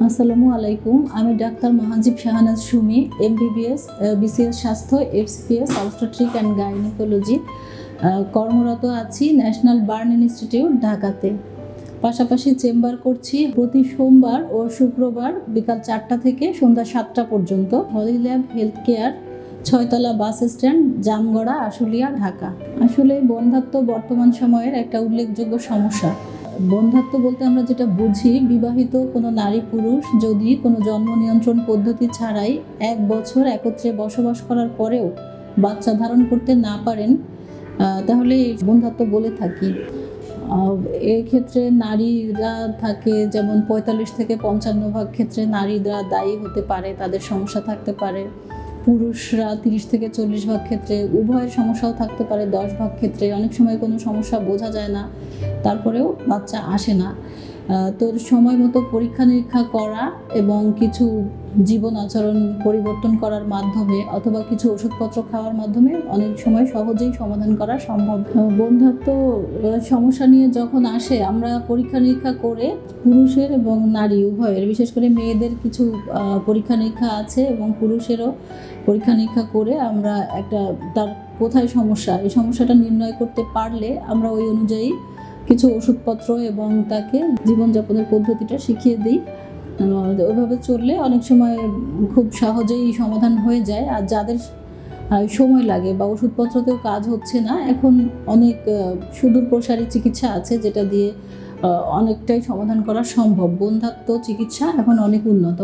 আসসালামু আলাইকুম। আমি doctor Mahajib Shahanaz Sumi, MBBS, BCS স্বাস্থ্য, FCPS অবস্টেট্রিক অ্যান্ড গাইনোকোলজি কর্মরত আছি ন্যাশনাল বার্ন ইনস্টিটিউট ঢাকাতে। পাশাপাশি চেম্বার করছি প্রতি সোমবার ও শুক্রবার বিকাল 4টা থেকে সন্ধ্যা 7টা পর্যন্ত। হলিল্যাব হেলথ কেয়ার, 6তলা বাস স্ট্যান্ড, জামগড়া, আশুলিয়া, ঢাকা। আসলে বন্ধ্যাত্ব বর্তমান সময়ের একটা উল্লেখযোগ্য সমস্যা। বন্ধ্যাত্ব বলতে আমরা যেটা বুঝি, বিবাহিত কোনো নারী পুরুষ যদি কোনো জন্ম নিয়ন্ত্রণ পদ্ধতি ছাড়াই 1 বছর একত্রে বসবাস করার পরেও বাচ্চা ধারণ করতে না পারেন, তাহলে বন্ধ্যাত্ব বলে থাকি। এক্ষেত্রে নারীরা থাকে, যেমন 45 থেকে 55% ক্ষেত্রে নারীরা দায়ী হতে পারে, তাদের সমস্যা থাকতে পারে। পুরুষরা 30 থেকে 40% ক্ষেত্রে, উভয়ের সমস্যাও থাকতে পারে 10% ক্ষেত্রে। অনেক সময় কোনো সমস্যা বোঝা যায় না, তারপরেও বাচ্চা আসে না। তো সময় মতো পরীক্ষা নিরীক্ষা করা এবং কিছু জীবন আচরণ পরিবর্তন করার মাধ্যমে অথবা কিছু ওষুধপত্র খাওয়ার মাধ্যমে অনেক সময় সহজেই সমাধান করা সম্ভব। বন্ধ্যাত্ব সমস্যা নিয়ে যখন আসে, আমরা পরীক্ষা নিরীক্ষা করে পুরুষের এবং নারী উভয়ের, বিশেষ করে মেয়েদের কিছু পরীক্ষা নিরীক্ষা আছে এবং পুরুষেরও পরীক্ষা নিরীক্ষা করে আমরা একটা তার কোথায় সমস্যা, এই সমস্যাটা নির্ণয় করতে পারলে আমরা ওই অনুযায়ী কিছু ওষুধপত্র এবং তাকে জীবনযাপনের পদ্ধতিটা শিখিয়ে দিই। ওইভাবে চললে অনেক সময় খুব সহজেই সমাধান হয়ে যায়। আর যাদের সময় লাগে বা ওষুধপত্রতেও কাজ হচ্ছে না, এখন অনেক সুদূর প্রসারী চিকিৎসা আছে যেটা দিয়ে অনেকটাই সমাধান করা সম্ভব। বন্ধ্যাত্ব চিকিৎসা এখন অনেক উন্নত।